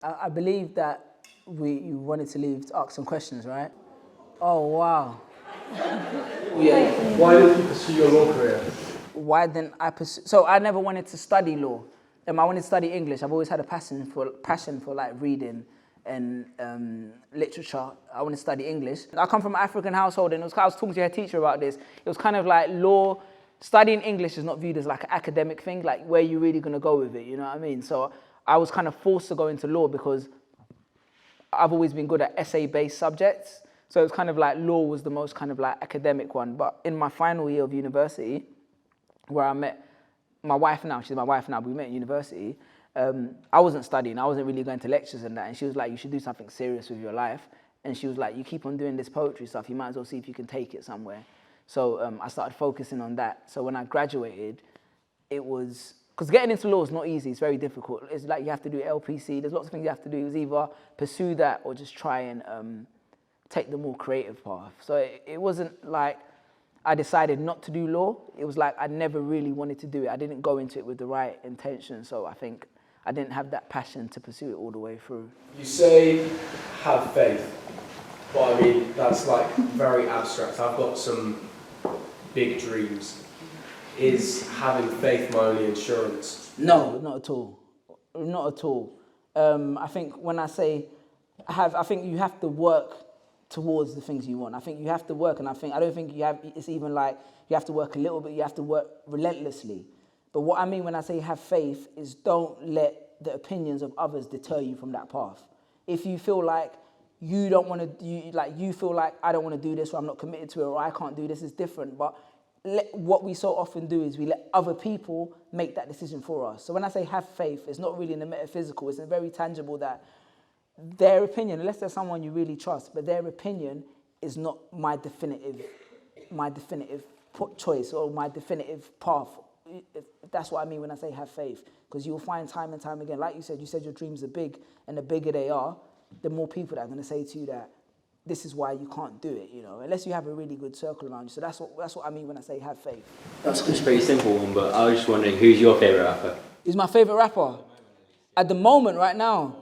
I believe that you wanted to leave to ask some questions, right? Oh, wow. Yeah. Why did you pursue your law career? Why didn't I pursue? So I never wanted to study law. I wanted to study English. I've always had a passion for like reading and literature. I want to study English. I come from an African household, and I was talking to your teacher about this. It was kind of like law, studying English is not viewed as like an academic thing, like where you're really going to go with it, you know what I mean? So I was kind of forced to go into law because I've always been good at essay-based subjects. So it's kind of like law was the most kind of like academic one. But in my final year of university, where I met my wife now, she's my wife now, but we met at university, I wasn't studying, I wasn't really going to lectures and that, and she was like, you should do something serious with your life. And she was like, you keep on doing this poetry stuff, you might as well see if you can take it somewhere. So I started focusing on that. So when I graduated, it was, because getting into law is not easy, it's very difficult. It's like you have to do LPC, there's lots of things you have to do. It was either pursue that or just try and take the more creative path. So it wasn't like I decided not to do law. It was like I never really wanted to do it. I didn't go into it with the right intention, so I think I didn't have that passion to pursue it all the way through. You say have faith, but I mean that's like very abstract. I've got some big dreams. Is having faith my only insurance? No, not at all. Not at all. I think when I say have, I think you have to work towards the things you want. I think you have to work, and I don't think you have, it's even like you have to work a little bit, you have to work relentlessly. But what I mean when I say have faith is don't let the opinions of others deter you from that path. If you feel like you don't want to, you feel like I don't want to do this, or I'm not committed to it, or I can't do this, is different. But what we so often do is we let other people make that decision for us. So when I say have faith, it's not really in the metaphysical, it's in very tangible that their opinion, unless there's someone you really trust, but their opinion is not my definitive choice or my definitive path. If that's what I mean when I say have faith, because you'll find time and time again, like you said your dreams are big, and the bigger they are, the more people that are going to say to you that this is why you can't do it, you know, unless you have a really good circle around you. So that's what I mean when I say have faith. That's a pretty simple one, but I was just wondering, who's your favourite rapper? Who's my favourite rapper? At the moment, right now?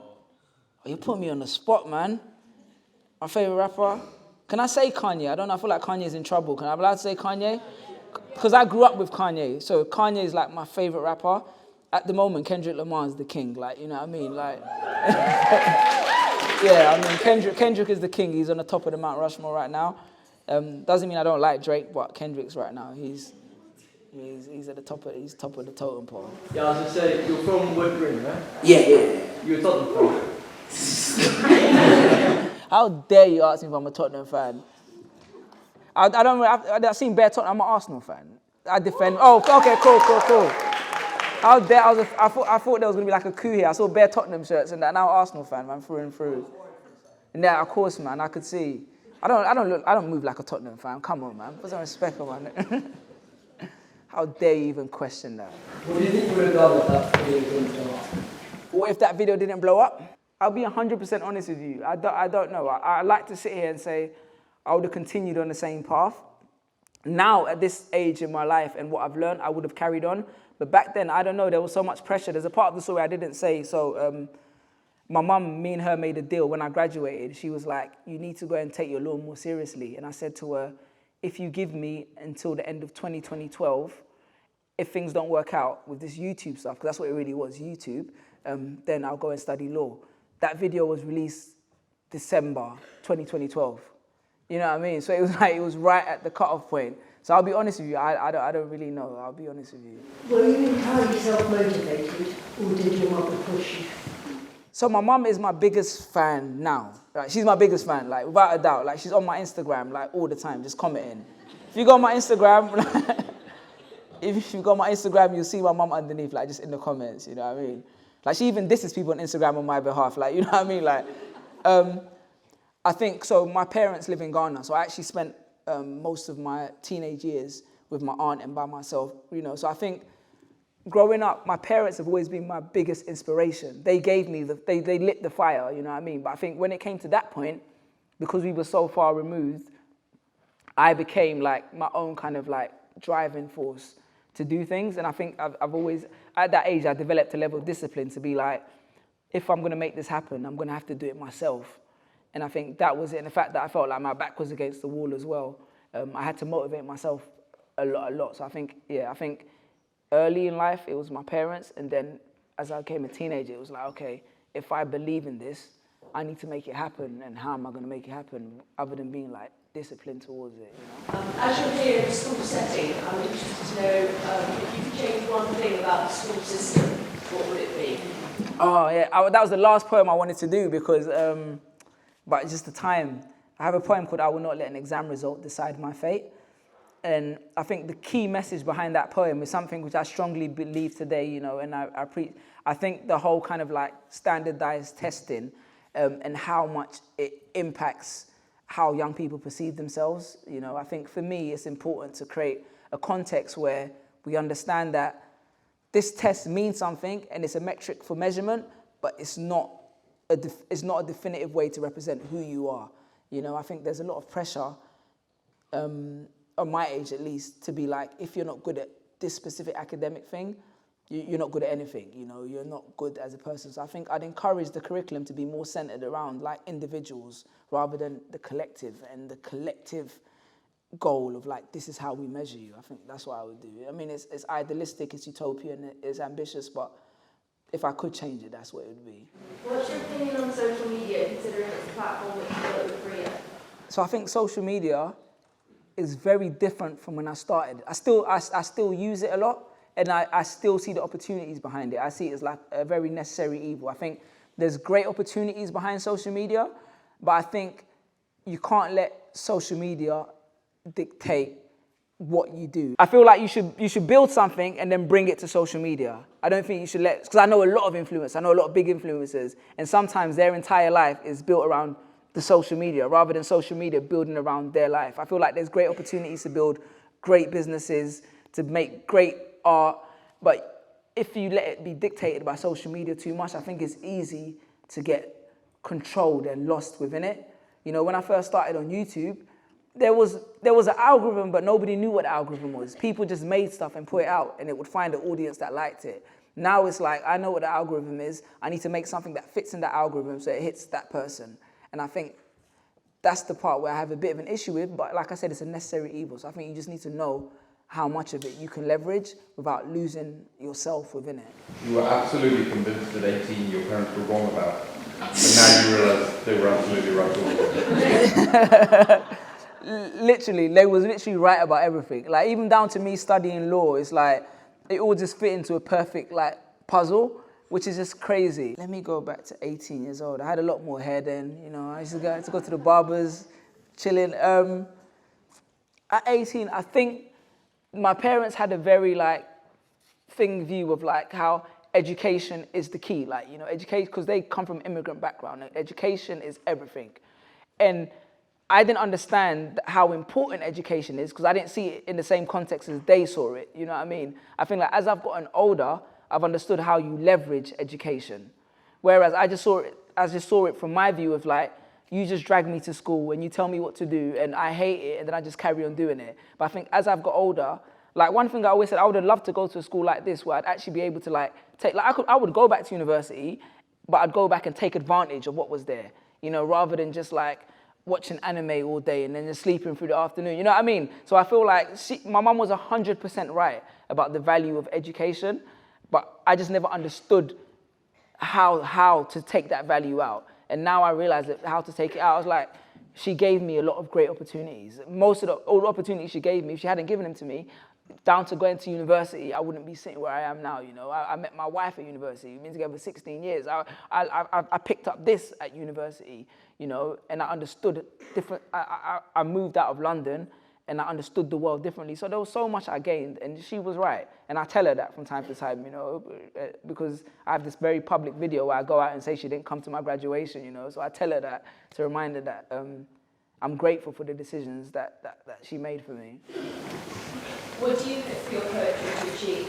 Oh, you put me on the spot, man. My favourite rapper? Can I say Kanye? I don't know, I feel like Kanye's in trouble. Can I be allowed to say Kanye? Because I grew up with Kanye, so Kanye is like my favourite rapper. At the moment, Kendrick Lamar's the king, like, you know what I mean? Like, yeah, I mean, Kendrick is the king. He's on the top of the Mount Rushmore right now. Doesn't mean I don't like Drake, but Kendrick's right now. He's at the top of the totem pole. Yeah, I was gonna say you're from Wood Green, right? Yeah. You're a Tottenham fan. How dare you ask me if I'm a Tottenham fan? I've seen bare Tottenham. I'm an Arsenal fan. I defend. Oh, okay, cool. How dare I thought there was gonna be like a coup here. I saw bare Tottenham shirts and that. Now Arsenal fan, man, through and through. And yeah, of course, man. I could see. I don't move like a Tottenham fan. Come on, man. Put some respect on it. How dare you even question that? What do you think you would have done if that video didn't blow up? What if that video didn't blow up? I'll be 100% honest with you. I don't know. I like to sit here and say I would have continued on the same path. Now, at this age in my life and what I've learned, I would have carried on. But back then, I don't know, there was so much pressure. There's a part of the story I didn't say. So my mum, me and her made a deal when I graduated. She was like, you need to go and take your law more seriously. And I said to her, if you give me until the end of 2012, if things don't work out with this YouTube stuff, because that's what it really was, YouTube, then I'll go and study law. That video was released December 2012. You know what I mean? So it was right at the cutoff point. So I'll be honest with you, I don't really know. I'll be honest with you. Were you entirely self-motivated, or did your mother push you? So my mum is my biggest fan now. Like, she's my biggest fan, like, without a doubt. Like, she's on my Instagram, like, all the time, just commenting. If you go on my Instagram, you'll see my mum underneath, like, just in the comments, you know what I mean? Like, she even disses people on Instagram on my behalf, like, you know what I mean? Like, I think, so my parents live in Ghana, so I actually spent most of my teenage years with my aunt and by myself, you know. So I think growing up, my parents have always been my biggest inspiration. They gave me, they lit the fire, you know what I mean? But I think when it came to that point, because we were so far removed, I became like my own kind of like driving force to do things. And I think I've always, at that age, I developed a level of discipline to be like, if I'm going to make this happen, I'm going to have to do it myself. And I think that was it. And the fact that I felt like my back was against the wall as well, I had to motivate myself a lot. So I think early in life, it was my parents. And then as I became a teenager, it was like, okay, if I believe in this, I need to make it happen. And how am I going to make it happen other than being like disciplined towards it, you know? As you're here in a school setting, I'm interested to know if you could change one thing about the school system, what would it be? Oh, yeah, that was the last poem I wanted to do because, but just the time. I have a poem called I Will Not Let an Exam Result Decide My Fate. And I think the key message behind that poem is something which I strongly believe today, you know, and I think the whole kind of like standardized testing and how much it impacts how young people perceive themselves. You know, I think for me, it's important to create a context where we understand that this test means something and it's a metric for measurement, but it's not a definitive way to represent who you are. You know, I think there's a lot of pressure, on my age at least, to be like, if you're not good at this specific academic thing, you're not good at anything, you know, you're not good as a person. So I think I'd encourage the curriculum to be more centered around like individuals rather than the collective and the collective goal of like, this is how we measure you. I think that's what I would do. I mean, it's idealistic, it's utopian, it's ambitious, but if I could change it, that's what it would be. What's your opinion on social media, considering it's a platform which is a little freer? So I think social media is very different from when I started. I still use it a lot, and I still see the opportunities behind it. I see it as like a very necessary evil. I think there's great opportunities behind social media, but I think you can't let social media dictate what you do. I feel like you should build something and then bring it to social media. I don't think you should because I know a lot of influencers, I know a lot of big influencers, and sometimes their entire life is built around the social media rather than social media building around their life. I feel like there's great opportunities to build great businesses, to make great art, but if you let it be dictated by social media too much, I think it's easy to get controlled and lost within it. You know, when I first started on YouTube, there was an algorithm, but nobody knew what the algorithm was. People just made stuff and put it out, and it would find an audience that liked it. Now it's like, I know what the algorithm is. I need to make something that fits in that algorithm so it hits that person. And I think that's the part where I have a bit of an issue with, but like I said, it's a necessary evil. So I think you just need to know how much of it you can leverage without losing yourself within it. You were absolutely convinced at 18 your parents were wrong about, but now you realise they were absolutely right. Literally, they was literally right about everything. Like even down to me studying law, it's like it all just fit into a perfect like puzzle, which is just crazy. Let me go back to 18 years old. I had a lot more hair then, you know. I used to go to the barbers, chilling. At 18, I think my parents had a very like view of like how education is the key. Like, you know, education, because they come from immigrant background. Like, education is everything. And I didn't understand how important education is because I didn't see it in the same context as they saw it, you know what I mean? I think like as I've gotten older, I've understood how you leverage education. Whereas I just saw it from my view of like, you just drag me to school and you tell me what to do and I hate it and then I just carry on doing it. But I think as I've got older, like one thing I always said, I would have loved to go to a school like this where I'd actually be able to like I would go back to university, but I'd go back and take advantage of what was there, you know, rather than just like watching anime all day and then just sleeping through the afternoon, you know what I mean? So I feel like my mum was 100% right about the value of education, but I just never understood how to take that value out. And now I realize that how to take it out. I was like, she gave me a lot of great opportunities. All the opportunities she gave me, if she hadn't given them to me, down to going to university, I wouldn't be sitting where I am now, you know. I met my wife at university. We've been together for 16 years. I picked up this at university, you know, and I understood different. I moved out of London and I understood the world differently. So there was so much I gained, and she was right. And I tell her that from time to time, you know, because I have this very public video where I go out and say she didn't come to my graduation, you know. So I tell her that to remind her that I'm grateful for the decisions that she made for me. What do you think for your poetry to achieve?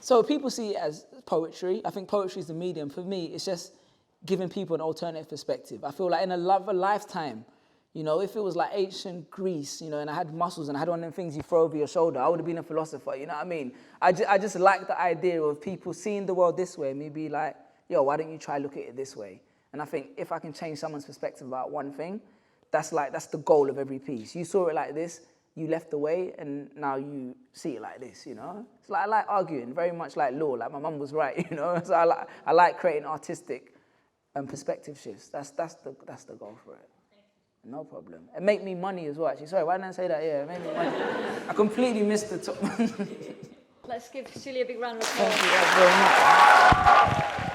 So people see it as poetry. I think poetry is the medium. For me, it's just giving people an alternative perspective. I feel like in a lifetime, You know, if it was like ancient Greece, you know, and I had muscles and I had one of them things you throw over your shoulder, I would have been a philosopher, you know what I mean? I just like the idea of people seeing the world this way and me be like, yo, why don't you try look at it this way? And I think if I can change someone's perspective about one thing, that's the goal of every piece. You saw it like this, you left the way, and now you see it like this, you know? It's like I like arguing, very much like law, like my mum was right, you know? So I like creating artistic perspective shifts. That's the goal for it. No problem. And make me money as well, actually. Sorry, why didn't I say that? Yeah, make me money. I completely missed the top. Let's give Suli a big round of applause. Thank you guys very much.